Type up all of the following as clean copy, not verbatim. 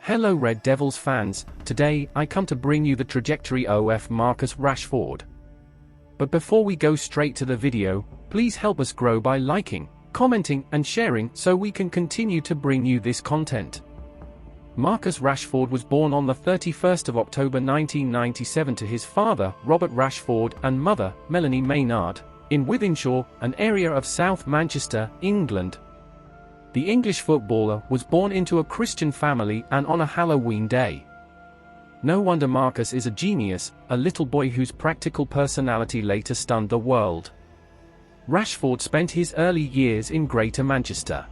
Hello Red Devils fans, today I come to bring you the trajectory of Marcus Rashford. But before we go straight to the video, please help us grow by liking, commenting and sharing so we can continue to bring you this content. Marcus Rashford was born on the 31st of October 1997 to his father, Robert Rashford, and mother, Melanie Maynard, in Wythenshawe, an area of South Manchester, England. The English footballer was born into a Christian family and on a Halloween day. No wonder Marcus is a genius, a little boy whose practical personality later stunned the world. Rashford spent his early years in Greater Manchester.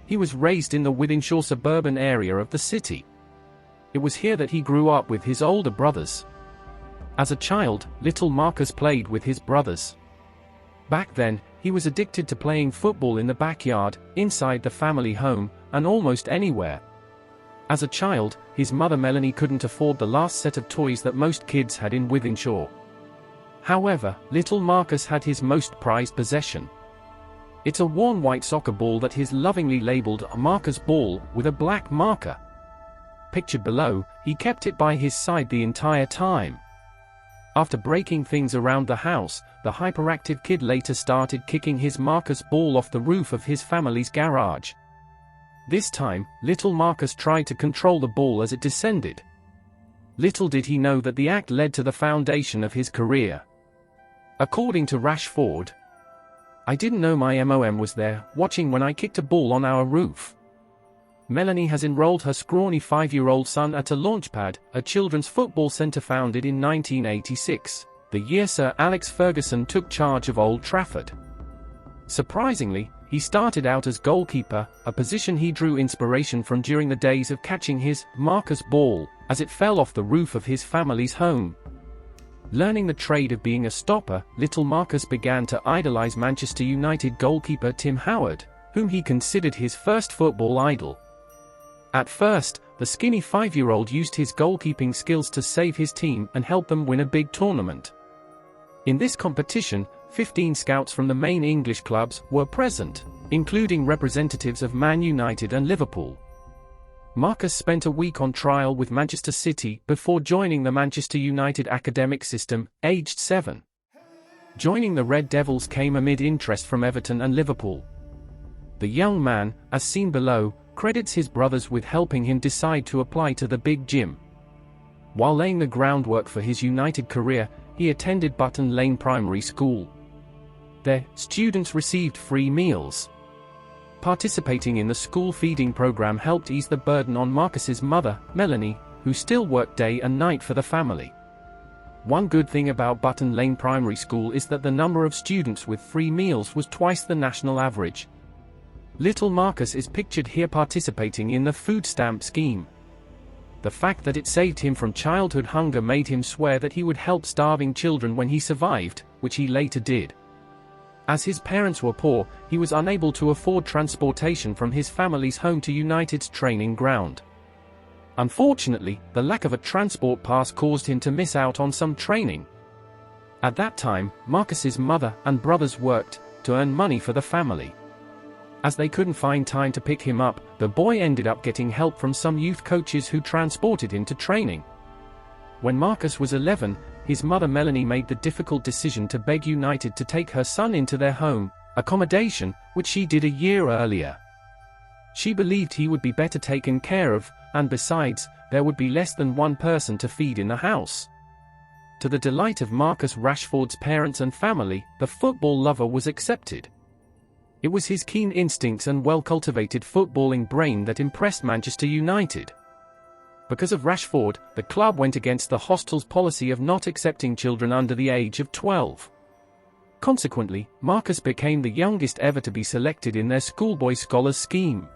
He was raised in the Wythenshawe suburban area of the city. It was here that he grew up with his older brothers. As a child, little Marcus played with his brothers. Back then, he was addicted to playing football in the backyard, inside the family home, and almost anywhere. As a child, his mother Melanie couldn't afford the last set of toys that most kids had in Wythenshawe. However, little Marcus had his most prized possession. It's a worn white soccer ball that is lovingly labeled a Marcus ball with a black marker. Pictured below, he kept it by his side the entire time. After breaking things around the house, the hyperactive kid later started kicking his Marcus ball off the roof of his family's garage. This time, little Marcus tried to control the ball as it descended. Little did he know that the act led to the foundation of his career. According to Rashford, "I didn't know my mom was there, watching when I kicked a ball on our roof." Melanie has enrolled her scrawny 5-year-old son at a Launchpad, a children's football centre founded in 1986, the year Sir Alex Ferguson took charge of Old Trafford. Surprisingly, he started out as goalkeeper, a position he drew inspiration from during the days of catching his Marcus ball as it fell off the roof of his family's home. Learning the trade of being a stopper, little Marcus began to idolise Manchester United goalkeeper Tim Howard, whom he considered his first football idol. At first, the skinny 5-year-old used his goalkeeping skills to save his team and help them win a big tournament. In this competition, 15 scouts from the main English clubs were present, including representatives of Man United and Liverpool. Marcus spent a week on trial with Manchester City before joining the Manchester United academic system, aged 7. Joining the Red Devils came amid interest from Everton and Liverpool. The young man, as seen below, credits his brothers with helping him decide to apply to the big gym. While laying the groundwork for his United career, he attended Button Lane Primary School. There, students received free meals. Participating in the school feeding program helped ease the burden on Marcus's mother, Melanie, who still worked day and night for the family. One good thing about Button Lane Primary School is that the number of students with free meals was twice the national average. Little Marcus is pictured here participating in the food stamp scheme. The fact that it saved him from childhood hunger made him swear that he would help starving children when he survived, which he later did. As his parents were poor, he was unable to afford transportation from his family's home to United's training ground. Unfortunately, the lack of a transport pass caused him to miss out on some training. At that time, Marcus's mother and brothers worked to earn money for the family. As they couldn't find time to pick him up, the boy ended up getting help from some youth coaches who transported him to training. When Marcus was 11, his mother Melanie made the difficult decision to beg United to take her son into their home accommodation, which she did a year earlier. She believed he would be better taken care of, and besides, there would be less than one person to feed in the house. To the delight of Marcus Rashford's parents and family, the football lover was accepted. It was his keen instincts and well-cultivated footballing brain that impressed Manchester United. Because of Rashford, the club went against the hostel's policy of not accepting children under the age of 12. Consequently, Marcus became the youngest ever to be selected in their schoolboy scholars scheme.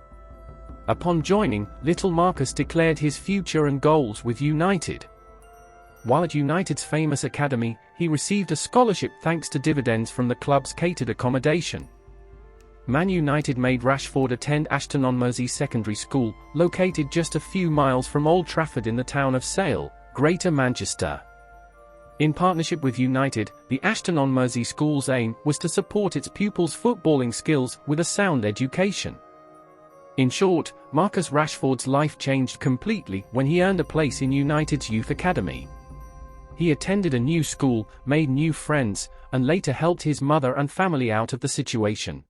Upon joining, little Marcus declared his future and goals with United. While at United's famous academy, he received a scholarship thanks to dividends from the club's catered accommodation. Man United made Rashford attend Ashton-on-Mersey Secondary School, located just a few miles from Old Trafford in the town of Sale, Greater Manchester. In partnership with United, the Ashton-on-Mersey School's aim was to support its pupils' footballing skills with a sound education. In short, Marcus Rashford's life changed completely when he earned a place in United's youth academy. He attended a new school, made new friends, and later helped his mother and family out of the situation.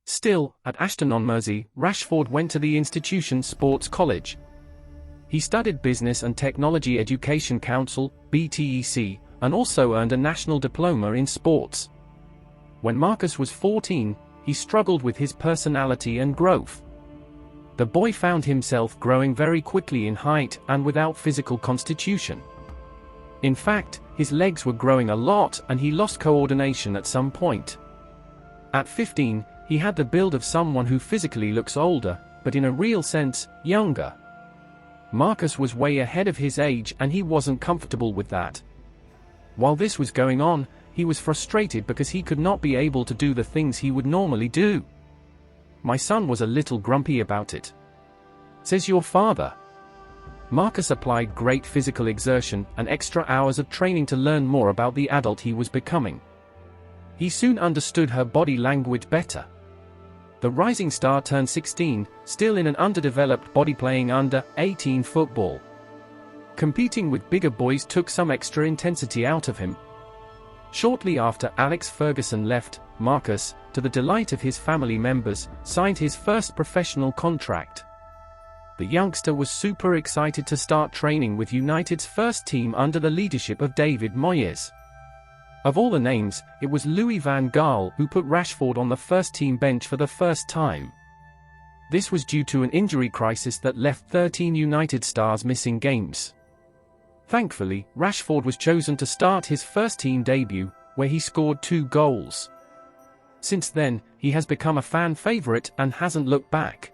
Still, at Ashton-on-Mersey, Rashford went to the institution's sports college. He studied Business and Technology Education Council, BTEC, and also earned a national diploma in sports. When Marcus was 14, he struggled with his personality and growth. The boy found himself growing very quickly in height and without physical constitution. In fact, his legs were growing a lot and he lost coordination at some point. At 15, he had the build of someone who physically looks older, but in a real sense, younger. Marcus was way ahead of his age and he wasn't comfortable with that. While this was going on, he was frustrated because he could not be able to do the things he would normally do. "My son was a little grumpy about it," says your father. Marcus applied great physical exertion and extra hours of training to learn more about the adult he was becoming. He soon understood her body language better. The rising star turned 16, still in an underdeveloped body, playing under-18 football. Competing with bigger boys took some extra intensity out of him. Shortly after Alex Ferguson left, Marcus, to the delight of his family members, signed his first professional contract. The youngster was super excited to start training with United's first team under the leadership of David Moyes. Of all the names, it was Louis van Gaal who put Rashford on the first-team bench for the first time. This was due to an injury crisis that left 13 United stars missing games. Thankfully, Rashford was chosen to start his first-team debut, where he scored 2 goals. Since then, he has become a fan favourite and hasn't looked back.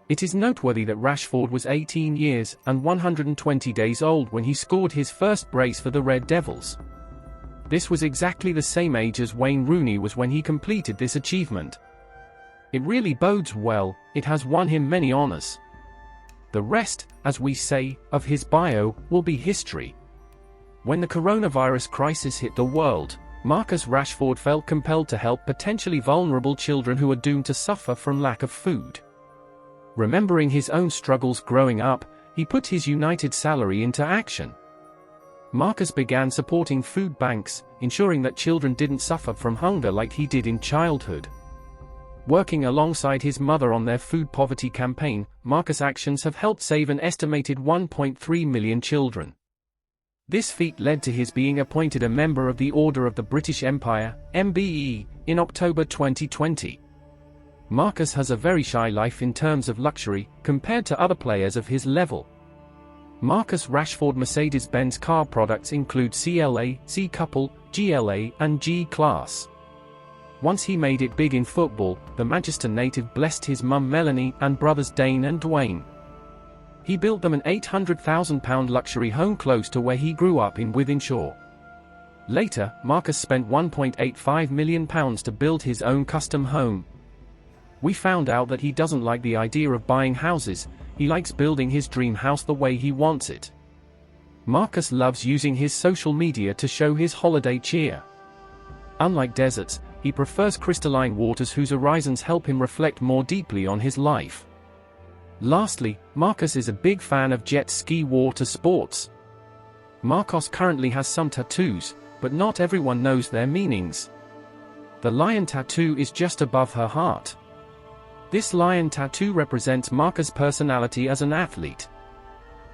It is noteworthy that Rashford was 18 years and 120 days old when he scored his first brace for the Red Devils. This was exactly the same age as Wayne Rooney was when he completed this achievement. It really bodes well, it has won him many honours. The rest, as we say, of his bio, will be history. When the coronavirus crisis hit the world, Marcus Rashford felt compelled to help potentially vulnerable children who are doomed to suffer from lack of food. Remembering his own struggles growing up, he put his United salary into action. Marcus began supporting food banks, ensuring that children didn't suffer from hunger like he did in childhood. Working alongside his mother on their food poverty campaign, Marcus' actions have helped save an estimated 1.3 million children. This feat led to his being appointed a member of the Order of the British Empire, MBE, in October 2020. Marcus has a very shy life in terms of luxury, compared to other players of his level. Marcus Rashford Mercedes-Benz car products include CLA, C-Couple, GLA and G-Class. Once he made it big in football, the Manchester native blessed his mum Melanie and brothers Dane and Dwayne. He built them an £800,000 luxury home close to where he grew up in Wythenshawe. Later, Marcus spent £1.85 million to build his own custom home. We found out that he doesn't like the idea of buying houses, he likes building his dream house the way he wants it. Marcus loves using his social media to show his holiday cheer. Unlike deserts, he prefers crystalline waters whose horizons help him reflect more deeply on his life. Lastly, Marcus is a big fan of jet ski water sports. Marcus currently has some tattoos, but not everyone knows their meanings. The lion tattoo is just above her heart. This lion tattoo represents Marcus' personality as an athlete.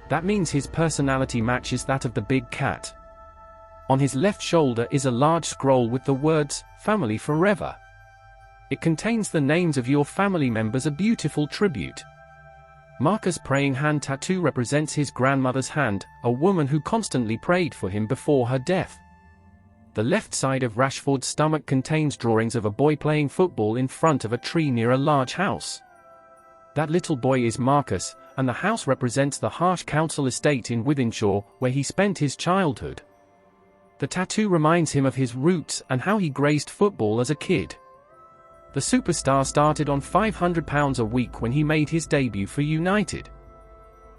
That means his personality matches that of the big cat. On his left shoulder is a large scroll with the words, "Family Forever." It contains the names of your family members, a beautiful tribute. Marcus' praying hand tattoo represents his grandmother's hand, a woman who constantly prayed for him before her death. The left side of Rashford's stomach contains drawings of a boy playing football in front of a tree near a large house. That little boy is Marcus, and the house represents the Harsh Council estate in Wythenshawe, where he spent his childhood. The tattoo reminds him of his roots and how he grazed football as a kid. The superstar started on £500 a week when he made his debut for United.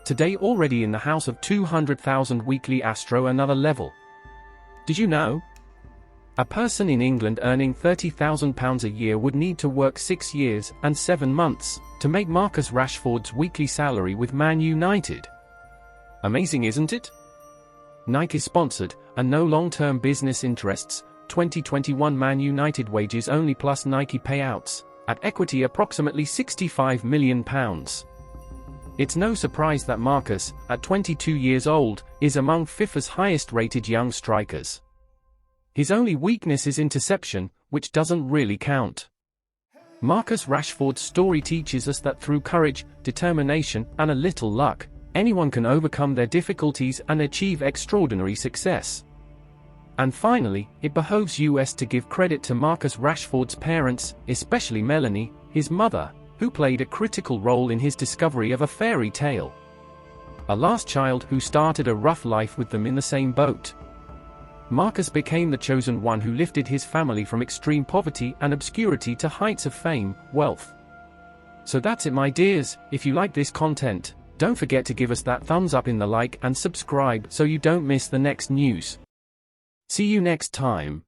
Today already in the house of 200,000 weekly, Astro another level. Did you know? A person in England earning £30,000 a year would need to work 6 years and 7 months to make Marcus Rashford's weekly salary with Man United. Amazing, isn't it? Nike is sponsored, and no long-term business interests. 2021 Man United wages only plus Nike payouts, at equity approximately £65 million. It's no surprise that Marcus, at 22 years old, is among FIFA's highest-rated young strikers. His only weakness is interception, which doesn't really count. Marcus Rashford's story teaches us that through courage, determination, and a little luck, anyone can overcome their difficulties and achieve extraordinary success. And finally, it behoves us to give credit to Marcus Rashford's parents, especially Melanie, his mother, who played a critical role in his discovery of a fairy tale. A last child who started a rough life with them in the same boat. Marcus became the chosen one who lifted his family from extreme poverty and obscurity to heights of fame, wealth. So that's it, my dears. If you like this content, don't forget to give us that thumbs up in the like and subscribe so you don't miss the next news. See you next time.